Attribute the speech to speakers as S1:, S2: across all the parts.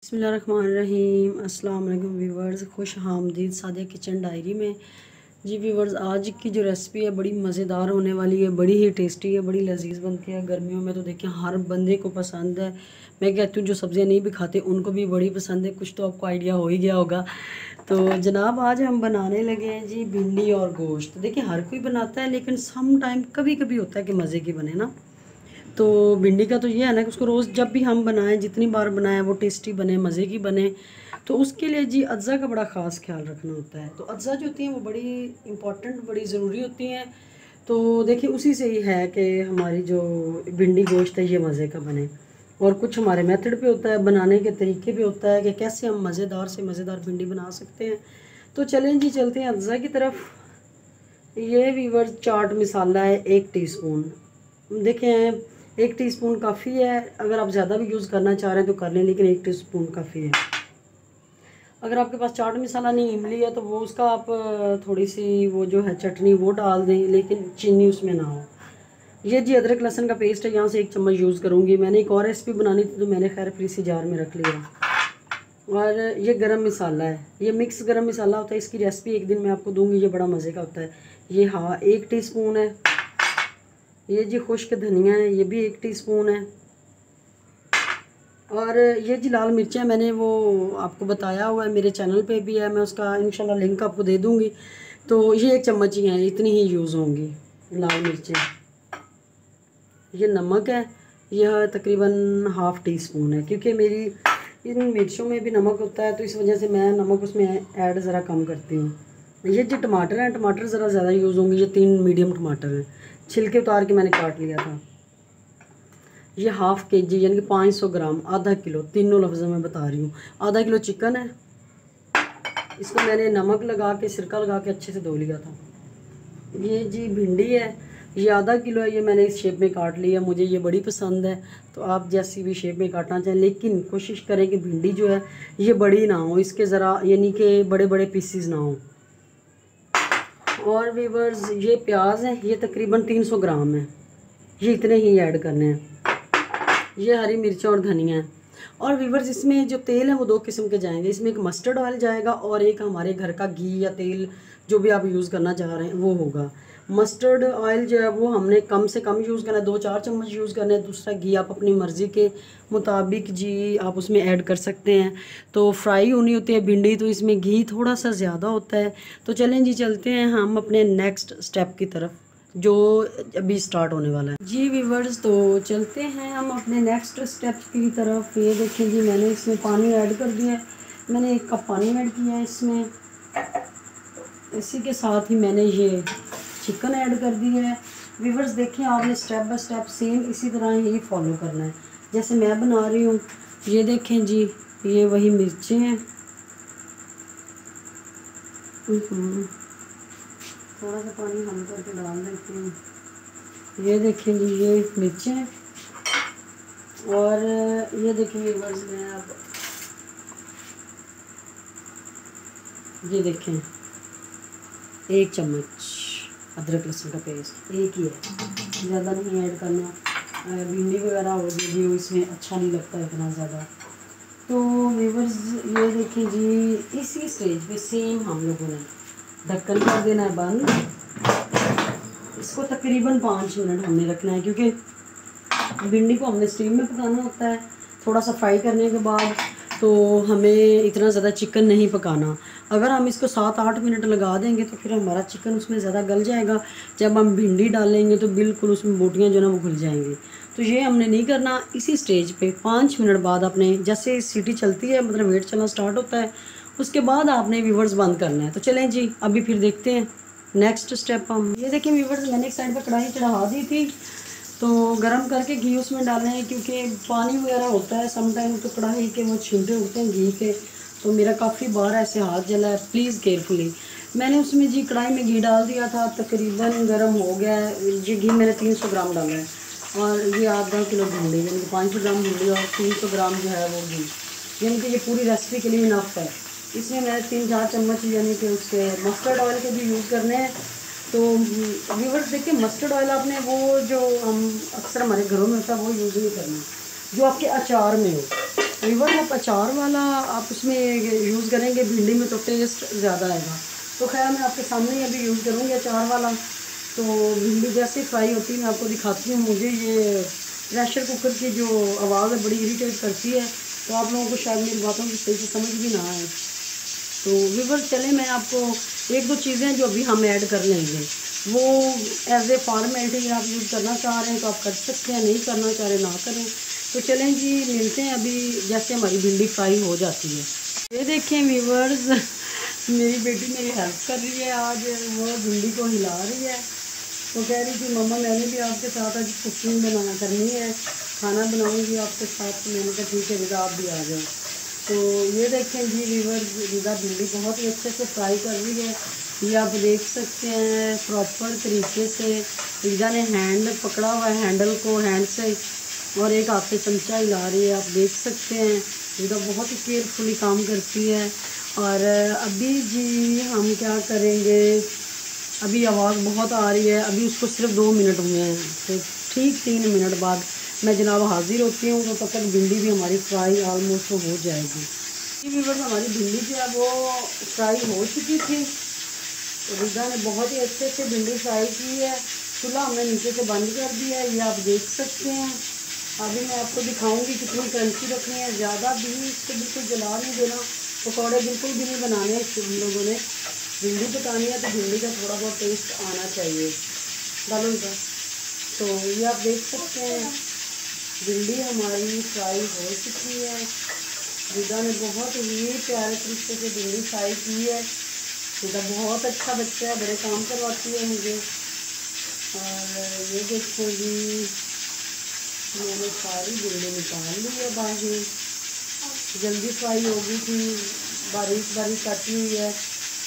S1: बिस्मिल्लाहिर्रहमानिर्रहीम। अस्सलाम वालेकुम व्यूवर्स, खुश आमदीद सादिया किचन डायरी में। जी व्यूवर्स, आज की जो रेसिपी है बड़ी मज़ेदार होने वाली है, बड़ी ही टेस्टी है, बड़ी लजीज बनती है। गर्मियों में तो देखिए हर बंदे को पसंद है। मैं कहती हूँ जो सब्ज़ियाँ नहीं भी खाते उनको भी बड़ी पसंद है। कुछ तो आपको आइडिया हो ही गया होगा। तो जनाब आज हम बनाने लगे हैं जी भिंडी और गोश्त। देखिए हर कोई बनाता है, लेकिन सम टाइम कभी कभी होता है कि मज़े की बने ना। तो भिंडी का तो ये है ना कि उसको रोज़ जब भी हम बनाएं, जितनी बार बनाएं, वो टेस्टी बने, मज़े की बने। तो उसके लिए जी अज्जा का बड़ा ख़ास ख्याल रखना होता है। तो अज्जा जो होती हैं वो बड़ी इंपॉर्टेंट, बड़ी ज़रूरी होती हैं। तो देखिए उसी से ही है कि हमारी जो भिंडी गोश्त है ये मज़े का बने। और कुछ हमारे मेथड पे होता है, बनाने के तरीके पे होता है कि कैसे हम मज़ेदार से मज़ेदार भिंडी बना सकते हैं। तो चलें जी, चलते हैं अज्जा की तरफ। ये वीवर चाट मसाला है 1 टीस्पून। देखें 1 टीस्पून काफ़ी है। अगर आप ज़्यादा भी यूज़ करना चाह रहे हैं तो कर लें, लेकिन 1 टीस्पून काफ़ी है। अगर आपके पास चाट मसाला नहीं इमली है तो वो उसका आप थोड़ी सी वो जो है चटनी वो डाल दें, लेकिन चीनी उसमें ना हो। ये जी अदरक लहसुन का पेस्ट है, यहाँ से 1 चम्मच यूज़ करूँगी। मैंने एक और रेसिपी बनानी थी तो मैंने खैर फ्री सी जार में रख लिया। और ये गरम मसाला है, ये मिक्स गरम मसाला होता है। इसकी रेसिपी एक दिन मैं आपको दूँगी, ये बड़ा मज़े का होता है। ये हाँ 1 टीस्पून है। ये जी खुश्क धनिया है, ये भी 1 टीस्पून है। और ये जी लाल मिर्चें मैंने वो आपको बताया हुआ है, मेरे चैनल पे भी है, मैं उसका इंशाल्लाह लिंक आपको दे दूँगी। तो ये 1 चम्मच ही हैं, इतनी ही यूज़ होंगी लाल मिर्चें। ये नमक है, यह तकरीबन हाफ़ टीस्पून है, क्योंकि मेरी इन मिर्चों में भी नमक होता है तो इस वजह से मैं नमक उसमें ऐड ज़रा कम करती हूँ। ये जो टमाटर हैं, टमाटर ज़रा ज़्यादा यूज़ होंगे। ये 3 मीडियम टमाटर हैं, छिलके उतार के मैंने काट लिया था। ये हाफ़ केजी यानी कि 500 ग्राम, आधा किलो, तीनों लफ्ज़ों में बता रही हूँ। आधा किलो चिकन है, इसको मैंने नमक लगा के, सिरका लगा के अच्छे से धो लिया था। ये जी भिंडी है, ये आधा किलो है। ये मैंने इस शेप में काट लिया, मुझे ये बड़ी पसंद है। तो आप जैसी भी शेप में काटना चाहें, लेकिन कोशिश करें कि भिंडी जो है ये बड़ी ना हो, इसके ज़रा यानी कि बड़े बड़े पीसीज ना हो। और वीवर्स ये प्याज है, ये तकरीबन 300 ग्राम है, ये इतने ही ऐड करने हैं। ये हरी मिर्च और धनिया है। और वीवर्स इसमें जो तेल है वो 2 किस्म के जाएंगे। इसमें एक मस्टर्ड ऑयल जाएगा और एक हमारे घर का घी या तेल जो भी आप यूज़ करना चाह रहे हैं वो होगा। मस्टर्ड ऑयल जो है वो हमने कम से कम यूज़ करना है, 2-4 चम्मच यूज़ करना है। दूसरा घी आप अपनी मर्ज़ी के मुताबिक जी आप उसमें ऐड कर सकते हैं। तो फ्राई होनी होती है भिंडी, तो इसमें घी थोड़ा सा ज़्यादा होता है। तो चलें जी, चलते हैं हम अपने नेक्स्ट स्टेप की तरफ जो अभी स्टार्ट होने वाला है। जी व्यूवर्स, तो चलते हैं हम अपने नेक्स्ट स्टेप की तरफ। ये देखें जी, मैंने इसमें पानी ऐड कर दिया है। मैंने 1 कप पानी ऐड किया है इसमें। इसी के साथ ही मैंने ये चिकन ऐड कर दिया है। व्यूवर्स देखिए, आपने स्टेप बाय स्टेप सेम इसी तरह ही फॉलो करना है जैसे मैं बना रही हूँ। ये देखें जी, ये वही मिर्चें हैं। थोड़ा सा पानी हम करके डाल देते हैं। ये देखें जी, ये मिर्चें हैं। और ये देखें व्यूवर्स, मैं अब ये देखें 1 चम्मच अदरक लहसुन का पेस्ट, एक ही है, ज़्यादा नहीं ऐड करना। भिंडी वगैरह हो जी इसमें अच्छा नहीं लगता इतना ज़्यादा। तो व्यूवर्स ये देखें जी, इसी स्टेज पे सेम हम लोगों ने ढक्कन कर देना है बंद। इसको तकरीबन 5 मिनट हमने रखना है, क्योंकि भिंडी को हमने स्टीम में पकाना होता है। थोड़ा सा फ्राई करने के बाद तो हमें इतना ज़्यादा चिकन नहीं पकाना। अगर हम इसको 7-8 मिनट लगा देंगे तो फिर हमारा चिकन उसमें ज़्यादा गल जाएगा। जब हम भिंडी डालेंगे तो बिल्कुल उसमें बोटियाँ जो ना वो घुल जाएंगी। तो ये हमने नहीं करना। इसी स्टेज पे 5 मिनट बाद आपने, जैसे सीटी चलती है, मतलब वेट चलना स्टार्ट होता है, उसके बाद आपने व्यूवर्स बंद करना है। तो चलें जी, अभी फिर देखते हैं नेक्स्ट स्टेप हम। ये देखिए व्यूवर्स, मैंने एक साइड पर कढ़ाई चढ़ा दी थी, तो गरम करके घी उसमें डालना है, क्योंकि पानी वगैरह होता है समटाइम तो कढ़ाई के वो छींटे उठते हैं घी के। तो मेरा काफ़ी बार ऐसे हाथ जला है, प्लीज़ केयरफुली। मैंने उसमें जी कढ़ाई में घी डाल दिया था, तकरीबन गर्म हो गया है। ये घी मैंने 300 ग्राम डाला है। और ये आधा किलो भिंडी यानी कि 500 ग्राम भिंडी और 300 ग्राम जो है वो घी, यानी कि ये पूरी रेसिपी के लिए इनफ है। इसमें मैंने 3-4 चम्मच यानी कि उसके मस्टर्ड ऑयल के भी यूज़ करने हैं। तो व्यूवर्स देखिए, मस्टर्ड ऑयल आपने वो जो हम अक्सर हमारे घरों में होता है वो यूज़ नहीं करना, जो आपके अचार में हो। वीवर आप अचार वाला आप उसमें यूज़ करेंगे भिंडी में तो टेस्ट ज़्यादा आएगा। तो खैर मैं आपके सामने ही अभी यूज़ करूँगी अचार वाला। तो भिंडी जैसे फ्राई होती है मैं आपको दिखाती हूँ। मुझे ये प्रेशर कुकर की जो आवाज़ है बड़ी इरीटेट करती है, तो आप लोगों को शायद मेरी बातों की सही से समझ भी ना आए। तो व्यूअर्स चले मैं आपको एक दो चीज़ें जो अभी हम ऐड कर लेंगे वो एज ए फॉर्मेलिटी आप यूज़ करना चाह रहे हैं तो आप कर सकते हैं, नहीं करना चाह रहे ना करें। तो चलें जी मिलते हैं अभी जैसे हमारी भिंडी फ्राई हो जाती है। ये देखें व्यूअर्स मेरी बेटी मेरी हेल्प कर रही है, आज वो भिंडी को हिला रही है। तो कह रही थी मम्मा मैंने भी आपके साथ आज कुकिंग बनाना करनी है, खाना बनाऊंगी आपके साथ। तो मैंने कहा ठीक है रिदा आप भी आ जाओ। तो ये देखें जी व्यूअर्स रिदा भिंडी बहुत ही अच्छे से फ्राई कर रही है। ये आप देख सकते हैं प्रॉपर तरीके से रिदा ने हैंड पकड़ा हुआ है, हैंडल को हैंड से, और एक हाथ से चमचा हिला रही है। आप देख सकते हैं रिदा बहुत ही केयरफुली काम करती है। और अभी जी हम क्या करेंगे, अभी आवाज़ बहुत आ रही है, अभी उसको सिर्फ 2 मिनट हुए हैं, तो ठीक 3 मिनट बाद मैं जनाब हाजिर होती हूँ। तो तब तक भिंडी भी हमारी फ्राई ऑलमोस्ट हो जाएगी। जी व्यूअर्स हमारी भिंडी जो है वो फ्राई हो चुकी थी। तो रिदा ने बहुत ही अच्छे से भिंडी फ्राई की है। चूल्हा हमने नीचे से बंद कर दिया है, ये आप देख सकते हैं। अभी मैं आपको दिखाऊंगी कितनी क्रंची रखनी है, ज़्यादा भी इसको बिल्कुल जला नहीं देना, पकौड़े बिल्कुल भी नहीं बनाने हम लोगों ने। भिंडी पकानी है तो भिंडी का थोड़ा बहुत टेस्ट आना चाहिए डालो का। तो ये आप देख सकते हैं भिंडी हमारी फ्राई हो चुकी है। रिदा ने बहुत ही प्यारे तरीके से भिंडी फ्राई की है। रिदा बहुत अच्छा बच्चा है, बड़े काम करवाती है मुझे। और ये देखो जी मैंने सारी भिंडी निकाल ली है बाहर, जल्दी फ्राई हो गई थी, बारीक बारीक काटी हुई है।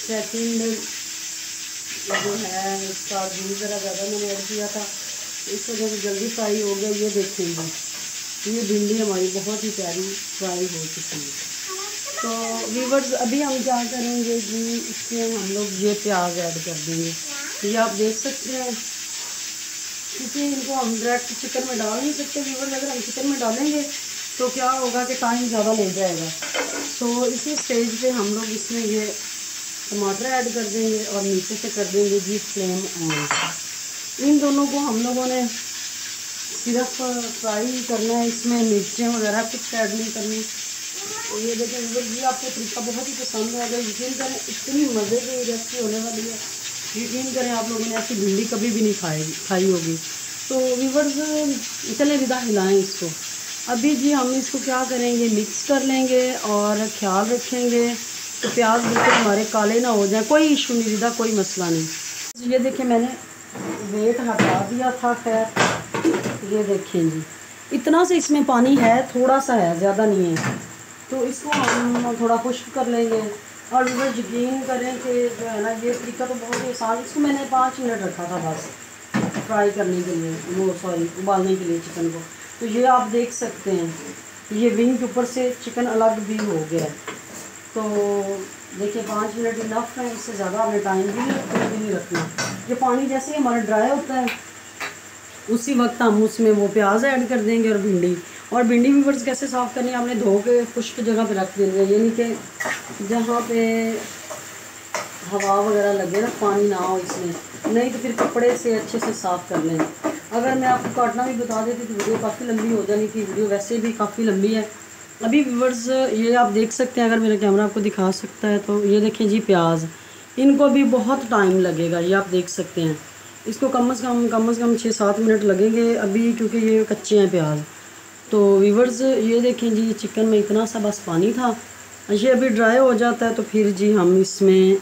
S1: सेकंड जो है इसका घी ज़रा ज़्यादा मैंने ऐड किया था, इस वजह से जल्दी फ्राई हो गया। ये देखेंगे ये भिंडी हमारी बहुत ही प्यारी फ्राई हो चुकी है। तो व्यूअर्स अभी हम क्या करेंगे जी, इसमें हम लोग ये प्याज ऐड कर देंगे। ये आप देख सकते हैं क्योंकि इनको हम डायरेक्ट चिकन में डाल नहीं सकते व्यूअर्स। अगर हम चिकन में डालेंगे तो क्या होगा कि टाइम ज़्यादा ले जाएगा। तो इसी स्टेज पे हम लोग इसमें ये टमाटर ऐड कर देंगे और नीचे से कर देंगे जी फ्लेम ऑन। इन दोनों को हम लोगों ने सिर्फ फ्राई करना है, इसमें मिर्चें वगैरह कुछ ऐड नहीं करनी। तो ये देखें ये आपको तरीका बहुत ही पसंद आएगा, यकीन करें इतनी मज़े की रेसिपी होने वाली है। यकीन करें आप लोगों ने ऐसी भिंडी कभी भी नहीं खाई होगी। तो व्यूअर्स चले विदा हिलाएँ इसको। अभी जी हम इसको क्या करेंगे मिक्स कर लेंगे और ख्याल रखेंगे तो प्याज बिल्कुल हमारे काले ना हो जाए। कोई इशू नहीं रिदा, कोई मसला नहीं। ये देखें मैंने वेट हटा दिया था। खैर ये देखें जी इतना से इसमें पानी है, थोड़ा सा है, ज़्यादा नहीं है। तो इसको हम थोड़ा खुश्क कर लेंगे। और यकीन करें कि जो है ना ये तरीका तो बहुत ही आसान। इसको मैंने 5 मिनट रखा था बस फ्राई करने के लिए, वो सॉरी उबालने के लिए चिकन को। तो ये आप देख सकते हैं ये विंग के ऊपर से चिकन अलग भी हो गया है। तो देखिए 5 मिनट इनफ है, इससे ज़्यादा हमें टाइम भी नहीं रखना। ये पानी जैसे ही हमारा ड्राई होता है उसी वक्त हम उसमें वो प्याज ऐड कर देंगे और भिंडी। और भिंडी व्यूअर्स कैसे साफ़ करनी है, आपने धो के खुश्क जगह पे रख देनी है, यानी कि जहाँ पे हवा वगैरह लगे ना, पानी ना हो इसमें, नहीं तो फिर कपड़े से अच्छे से साफ़ कर लें। अगर मैं आपको काटना भी बता देती तो वीडियो काफ़ी लंबी हो जानी थी, वीडियो वैसे भी काफ़ी लंबी है। अभी व्यूअर्स ये आप देख सकते हैं, अगर मेरा कैमरा आपको दिखा सकता है तो ये देखें जी प्याज, इनको भी बहुत टाइम लगेगा। ये आप देख सकते हैं इसको कम से कम 6-7 मिनट लगेंगे अभी, क्योंकि ये कच्चे हैं प्याज। तो व्यूअर्स ये देखें जी चिकन में इतना सा बस पानी था, ये अभी ड्राई हो जाता है तो फिर जी हम इसमें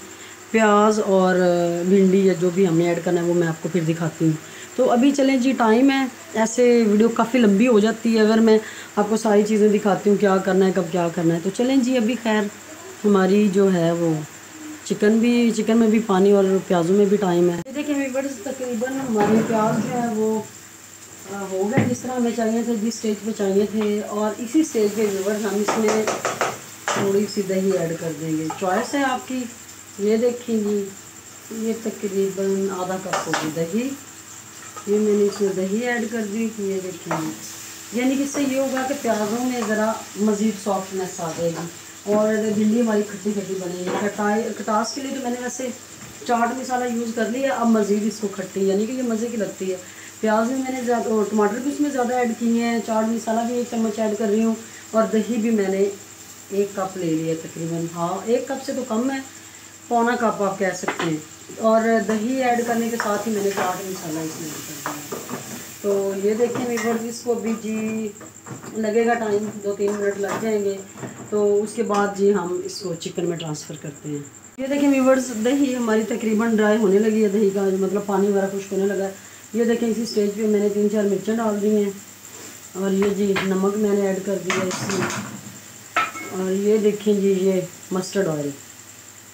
S1: प्याज और भिंडी या जो भी हमें ऐड करना है वो मैं आपको फिर दिखाती हूँ। तो अभी चलें जी टाइम है, ऐसे वीडियो काफ़ी लंबी हो जाती है अगर मैं आपको सारी चीज़ें दिखाती हूँ क्या करना है कब क्या करना है। तो चलें जी अभी खैर हमारी जो है वो चिकन में भी पानी और प्याज़ों में भी टाइम है। ये देखिए व्यूअर्स तकरीबन हमारे प्याज जो है वो हो गए जिस तरह हमें चाहिए थे, जिस स्टेज पे चाहिए थे। और इसी स्टेज पे व्यूअर्स हम इसमें थोड़ी सी दही ऐड कर देंगे, चॉइस है आपकी। ये देखेंगी ये तकरीबन आधा कप होगी दही, ये मैंने इसमें दही ऐड कर दी। ये देखेंगे यानी कि इससे ये होगा कि प्याज़ों में ज़रा मज़ीद सॉफ्टनेस आ जाएगी और भिंडी हमारी खट्टी खट्टी बनेगी। खटास के लिए तो मैंने वैसे चाट मसाला यूज़ कर लिया, अब मज़ीद इसको खट्टी यानी कि ये मज़े की लगती है। प्याज भी मैंने ज़्यादा और टमाटर भी उसमें ज़्यादा ऐड किए हैं, चाट मसाला भी 1 चम्मच ऐड कर रही हूँ और दही भी मैंने 1 कप ले लिया तकरीबन। हाँ, 1 कप से तो कम है, पौना कप आप कह सकते हैं। और दही ऐड करने के साथ ही मैंने चाट मसाला इसमें ऐड कर दिया। तो ये देखें व्यूअर्स, इसको भी जी लगेगा टाइम, 2-3 मिनट लग जाएंगे। तो उसके बाद जी हम इसको चिकन में ट्रांसफ़र करते हैं। ये देखें व्यूअर्स, दही हमारी तकरीबन ड्राई होने लगी है, दही का मतलब पानी वगैरह खुश्क होने लगा है। ये देखें इसी स्टेज पे मैंने 3-4 मिर्चें डाल दी हैं और ये जी नमक मैंने ऐड कर दिया इसमें। और ये देखें जी ये मस्टर्ड ऑयल,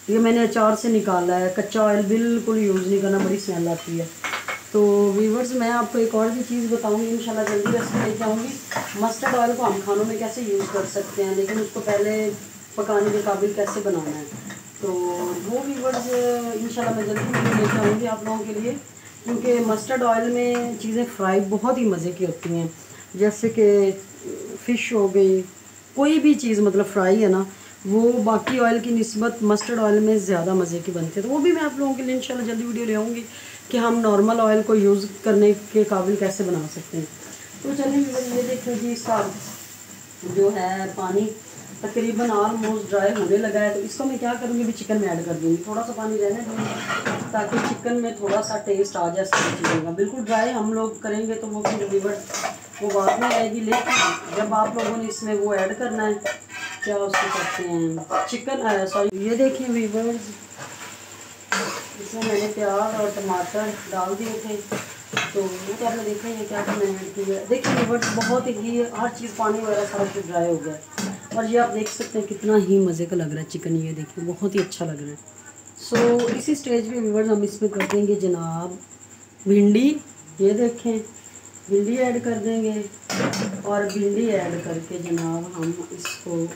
S1: ये मैंने अचार से निकाला है, कच्चा ऑयल बिल्कुल यूज़ नहीं करना, बड़ी स्मेल आती है। तो व्यूअर्स, मैं आपको एक और भी चीज़ बताऊंगी इंशाल्लाह, जल्दी रेसिपी लेके आऊँगी। मस्टर्ड ऑयल को हम खानों में कैसे यूज़ कर सकते हैं, लेकिन उसको पहले पकाने के काबिल कैसे बनाना है, तो वो व्यूअर्स इंशाल्लाह मैं जल्दी वीडियो लेके आऊँगी आप लोगों के लिए। क्योंकि मस्टर्ड ऑयल में चीज़ें फ्राई बहुत ही मज़े की होती हैं, जैसे कि फ़िश हो गई, कोई भी चीज़ मतलब फ्राई है ना, वो बाकी ऑयल की निस्बत मस्टर्ड ऑयल में ज़्यादा मज़े की बनती है। तो वो भी मैं आप लोगों के लिए इंशाल्लाह जल्दी वीडियो ले आऊँगी कि हम नॉर्मल ऑयल को यूज़ करने के काबिल कैसे बना सकते हैं। तो चलिए ये देखिए जी, इसका जो है पानी तकरीबन ऑलमोस्ट ड्राई होने लगा है। तो इसको मैं क्या करूँगी, भी चिकन में ऐड कर दूँगी, थोड़ा सा पानी रहने दूँगी ताकि चिकन में थोड़ा सा टेस्ट आ जाए सारी चीज़ों का। बिल्कुल ड्राई हम लोग करेंगे तो वो फिर व्यूअर्स वो बाद में आएगी, लेकिन जब आप लोगों ने इसमें वो ऐड करना है, क्या उसको कहते हैं, चिकन सॉरी, ये देखिए व्यूअर्स, इसमें मैंने प्याज और टमाटर डाल दिए थे। तो वो तो आपने देखा ही है क्या मैंने ऐड किया। देखिए व्यूअर्स, बहुत ही हर चीज़ पानी वगैरह सारा कुछ ड्राई हो गया और ये आप देख सकते हैं कितना ही मज़े का लग रहा है चिकन। ये देखिए बहुत ही अच्छा लग रहा है। सो इसी स्टेज पे व्यूअर्स हम इसमें कर देंगे जनाब भिंडी। ये देखें भिंडी ऐड कर देंगे और भिंडी ऐड करके जनाब हम इसको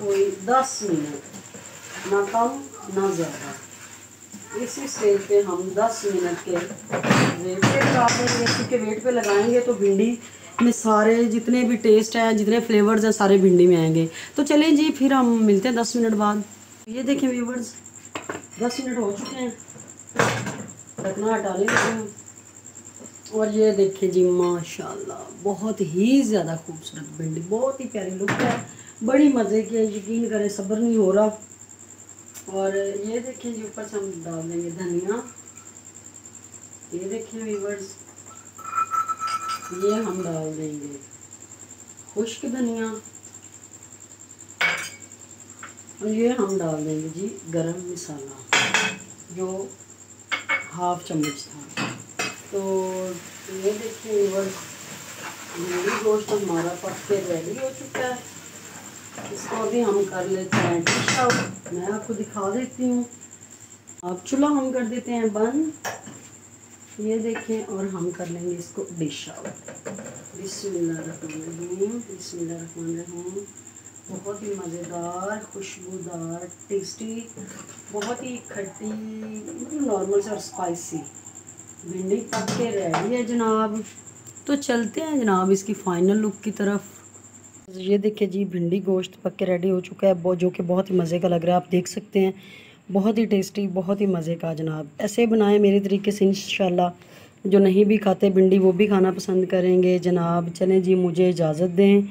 S1: कोई 10 मिनट, ना कम ना ज़्यादा, इसी स्टेज पे हम 10 मिनट के वेट पे लगा देंगे। क्योंकि वेट पे लगाएंगे तो भिंडी में सारे जितने भी टेस्ट हैं, जितने फ्लेवर्स हैं, सारे भिंडी में आएंगे। तो चलें जी, फिर हम मिलते हैं 10 मिनट बाद। ये देखें व्यूअर्स, 10 मिनट हो चुके हैं, ढकना हटा लेते हैं और ये देखें जी माशाल्लाह बहुत ही ज़्यादा खूबसूरत भिंडी, बहुत ही प्यारी लुक है, बड़ी मज़े की है, यकीन करें सब्र नहीं हो रहा। और ये देखें जी ऊपर से हम डाल देंगे धनिया। ये देखें व्यूअर्स, ये हम डाल देंगे खुश्क धनिया और ये हम डाल देंगे जी गरम मसाला जो 1/2 चम्मच था। तो ये देखिए व्यूअर्स, ये गोश्त हमारा पक के रेडी हो चुका है। इसको अभी हम कर लेते हैं डिश आउट। मैं आपको दिखा देती हूँ। अब चूल्हा हम कर देते हैं बंद, ये देखें, और हम कर लेंगे इसको डिश आउट। बिस्मिल्लाहिर्रहमानिर्रहीम, बिस्मिल्लाहिर्रहमानिर्रहीम। बहुत ही मज़ेदार, खुशबूदार, टेस्टी, बहुत ही खट्टी, मतलब नॉर्मल से और स्पाइसी भिंडी पक के रेडी है जनाब। तो चलते हैं जनाब इसकी फ़ाइनल लुक की तरफ। ये देखिए जी भिंडी गोश्त पक के रेडी हो चुका है, जो कि बहुत ही मज़े का लग रहा है। आप देख सकते हैं बहुत ही टेस्टी, बहुत ही मज़े का जनाब। ऐसे बनाएं मेरे तरीके से, इंशाल्लाह जो नहीं भी खाते भिंडी वो भी खाना पसंद करेंगे जनाब। चलें जी, मुझे इजाज़त दें।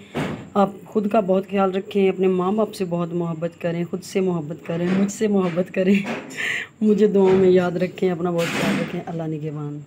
S1: आप खुद का बहुत ख्याल रखें, अपने माँ बाप से बहुत मोहब्बत करें, खुद से मोहब्बत करें, मुझसे मोहब्बत करें। मुझे दुआओं में याद रखें, अपना बहुत ख्याल रखें। अल्लाह निगहबान।